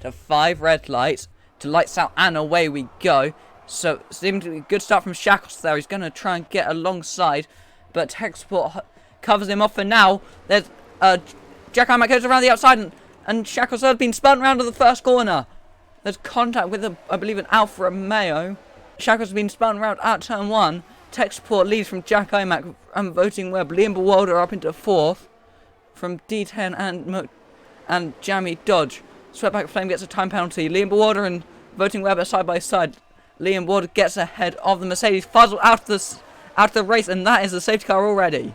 to 5 red lights, to lights out, and away we go. So, seems to be a good start from Shaqos there. He's going to try and get alongside, but Techsupport covers him off for now. There's Jack Imackk goes around the outside, and Shaqos has been spun round to the first corner. There's contact with, I believe, an Alfa Romeo. Shaqos has been spun round at turn 1. Techsupport leads from Jack Imackk and Voting Web. Liam Bewalder up into 4th from D10 and Jamie Dodge. Sweatback Flame gets a time penalty. Liam Bewalder and Voting Web are side by side. Liam Bewalder gets ahead of the Mercedes. Fuzzle out of the race, and that is the safety car already.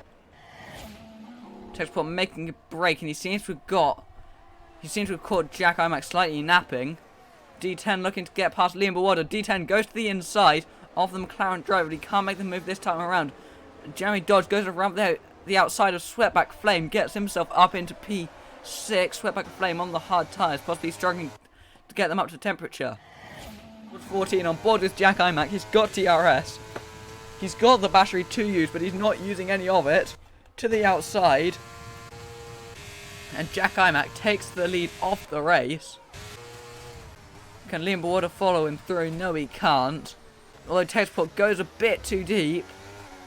Techsupport making a break, and he seems to have caught Jack Imackk slightly napping. D10 looking to get past Liam Bewalder. D10 goes to the inside of the McLaren driver, but he can't make the move this time around. Jamie Dodge goes around the outside of Sweatback Flame, gets himself up into P6. Sweatback Flame on the hard tyres, possibly struggling to get them up to temperature. 14 on board with Jack Imackk. He's got DRS. He's got the battery to use, but he's not using any of it. To the outside. And Jack Imackk takes the lead off the race. Can Liam Bewalder follow him through? No, he can't. Although Techsupport goes a bit too deep.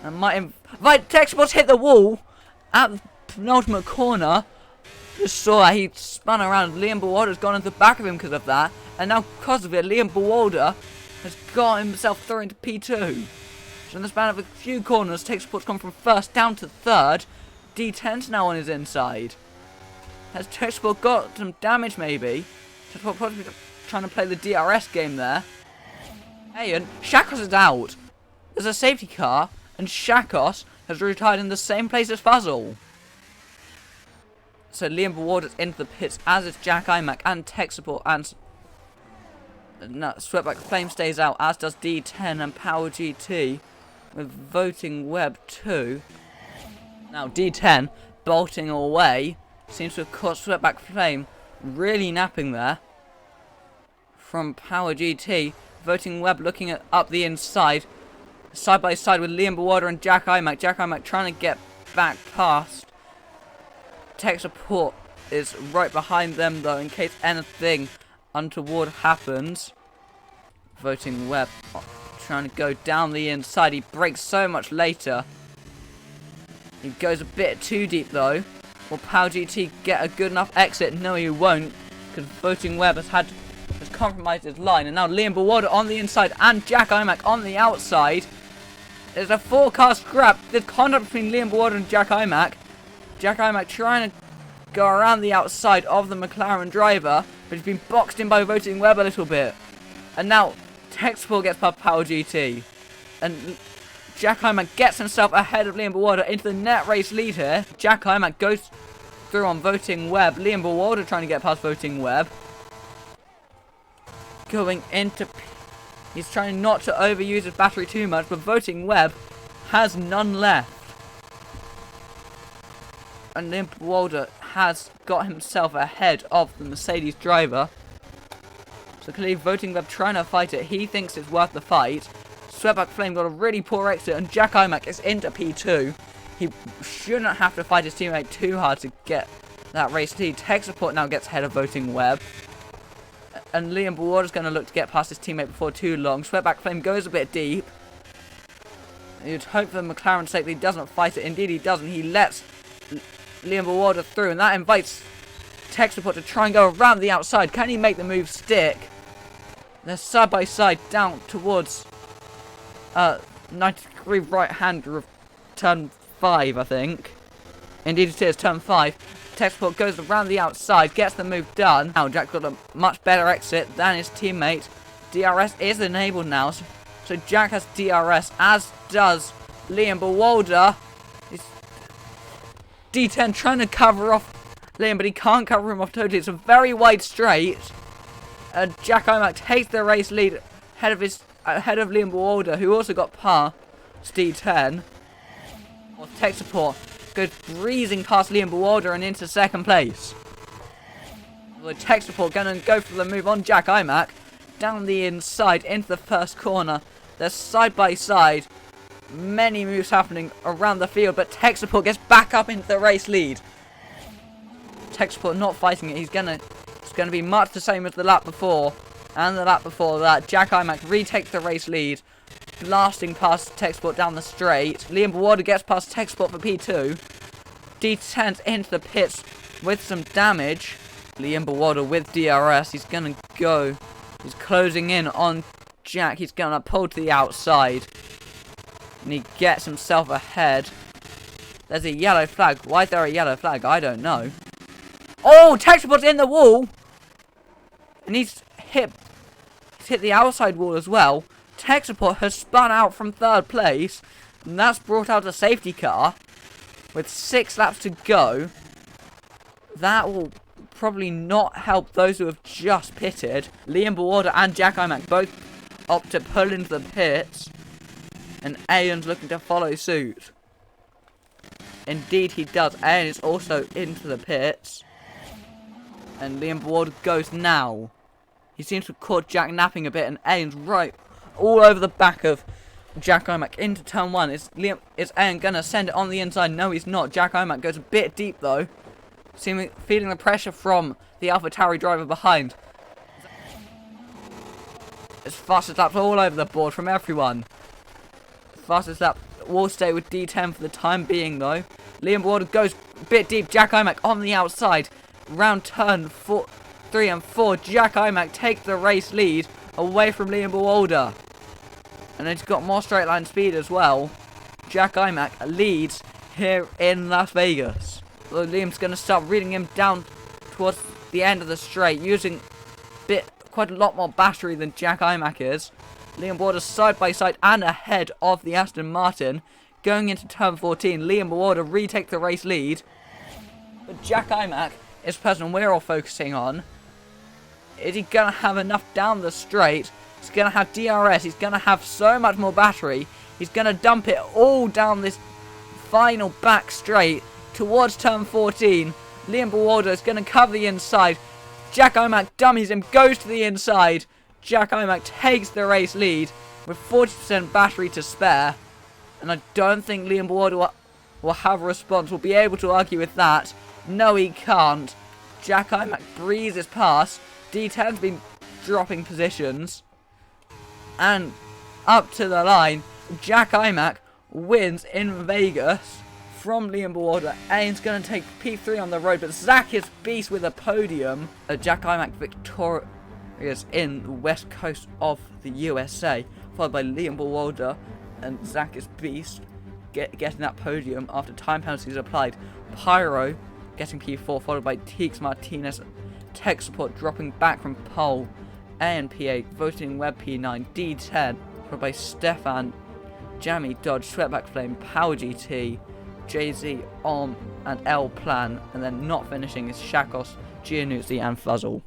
And might invite Techsupport's hit the wall at the penultimate corner. Just saw that he spun around. Liam Bewalder's gone into the back of him because of that. And now because of it, Liam Bewalder has got himself through into P2. So in the span of a few corners, Techsupport's gone from 1st down to 3rd. D10's now on his inside. Has Techsupport got some damage maybe? Techsupport probably trying to play the DRS game there. Hey, and Shaqos is out. There's a safety car, and Shaqos has retired in the same place as Fuzzle. So Liam Bewalder's into the pits, as is Jack Imackk and Techsupport, and no, Sweatback Flame stays out, as does D10 and Power GT, with Voting Web 2. Now D10 bolting away, seems to have caught Sweatback Flame really napping there. From Power GT, Voting Web looking up the inside, side by side with Liam Bewalder and Jack Imackk. Jack Imackk trying to get back past. Techsupport is right behind them though, in case anything untoward happens. Voting Web trying to go down the inside. He breaks so much later. He goes a bit too deep though. Will Power GT get a good enough exit? No, he won't, because Voting Web has compromised his line. And now Liam Bewalder on the inside and Jack Imackk on the outside. There's a 4-car scrap. There's contact between Liam Bewalder and Jack Imackk. Jack Imackk trying to go around the outside of the McLaren driver, but he's been boxed in by Voting Web a little bit. And now Techsupport gets past Power GT. And Jack Imackk gets himself ahead of Liam Bewalder into the net race lead here. Jack Imackk goes through on Voting Web. Liam Bewalder trying to get past Voting Web. Going into... He's trying not to overuse his battery too much, but Voting Web has none left. And Liam Bewalder has got himself ahead of the Mercedes driver. So clearly Voting Web trying to fight it. He thinks it's worth the fight. Sweatback Flame got a really poor exit, and Jack Imackk is into P2. He shouldn't have to fight his teammate too hard to get that race lead. Techsupport now gets ahead of Voting Web. And Liam Bewalder's going to look to get past his teammate before too long. Sweatback Flame goes a bit deep. You'd hope for McLaren's sake that he doesn't fight it. Indeed he doesn't. He lets Liam Bewalder through, and that invites Techsupport to try and go around the outside. Can he make the move stick? They're side by side down towards 90-degree right hand of turn 5, I think. Indeed it is, turn 5. Techsupport goes around the outside, gets the move done. Now Jack's got a much better exit than his teammate. DRS is enabled now, so Jack has DRS, as does Liam Bewalder. D10 trying to cover off Liam, but he can't cover him off totally. It's a very wide straight. Jack Imackk takes the race lead ahead of Liam Bewalder, who also got past D10. Techsupport goes breezing past Liam Bewalder and into 2nd place. The Techsupport going to go for the move on Jack Imackk. Down the inside into the first corner. They're side by side. Many moves happening around the field, but Techsupport gets back up into the race lead. Techsupport not fighting it. He's going to going to be much the same as the lap before. And the lap before that. Jack Imackk retakes the race lead. Blasting past Techsupport down the straight. Liam Bawada gets past Techsupport for P2. D10's into the pits with some damage. Liam Bawada with DRS. He's going to go. He's closing in on Jack. He's going to pull to the outside. And he gets himself ahead. There's a yellow flag. Why is there a yellow flag? I don't know. Oh, Techsupport's in the wall. And he's hit the outside wall as well. Techsupport has spun out from 3rd place. And that's brought out a safety car. With 6 laps to go. That will probably not help those who have just pitted. Liam Bawada and Jack Imackk both opt to pull into the pits. And Ayan's looking to follow suit. Indeed he does. Ayan is also into the pits. And Liam Bawada goes now. He seems to have caught Jack napping a bit. And Ayan's right all over the back of Jack Imackk into turn 1. Is Ayan going to send it on the inside? No, he's not. Jack Imackk goes a bit deep though. Feeling the pressure from the AlphaTauri driver behind. It's fastest laps all over the board from everyone. Fastest lap will stay with D10 for the time being though. Liam Bawada goes a bit deep. Jack Imackk on the outside. Round turn 3 and 4. Jack Imackk takes the race lead away from Liam Bawada. And he's got more straight line speed as well. Jack Imackk leads here in Las Vegas. So Liam's going to start reading him down towards the end of the straight. Using quite a lot more battery than Jack Imackk is. Liam Bawada side by side and ahead of the Aston Martin. Going into turn 14, Liam Bawada retake the race lead. But Jack Imackk is the person we're all focusing on. Is he going to have enough down the straight? He's going to have DRS. He's going to have so much more battery. He's going to dump it all down this final back straight towards turn 14. Liam Bawada is going to cover the inside. Jack Imackk dummies him, goes to the inside. Jack Imackk takes the race lead with 40% battery to spare. And I don't think Liam Bawada will have a response. Will be able to argue with that. No, he can't. Jack Imackk breezes past. D10's been dropping positions. And up to the line, Jack Imackk wins in Vegas from Liam Bawada. Ayan's going to take P3 on the road, but Zach is beast with a podium. Jack Imackk victorious in the west coast of the USA, followed by Liam Bawada and Zach is beast getting that podium after time penalties applied. Pyro getting P4, followed by Teeks Martinez. Techsupport dropping back from pole. Ayan P8, Voting Web P9, D10, followed by Stefan, Jamie Dodge, Sweatback Flame, Power GT, Jay-Z, and L Plan, and then not finishing is Shaqos, Giannuzzi and Fuzzle.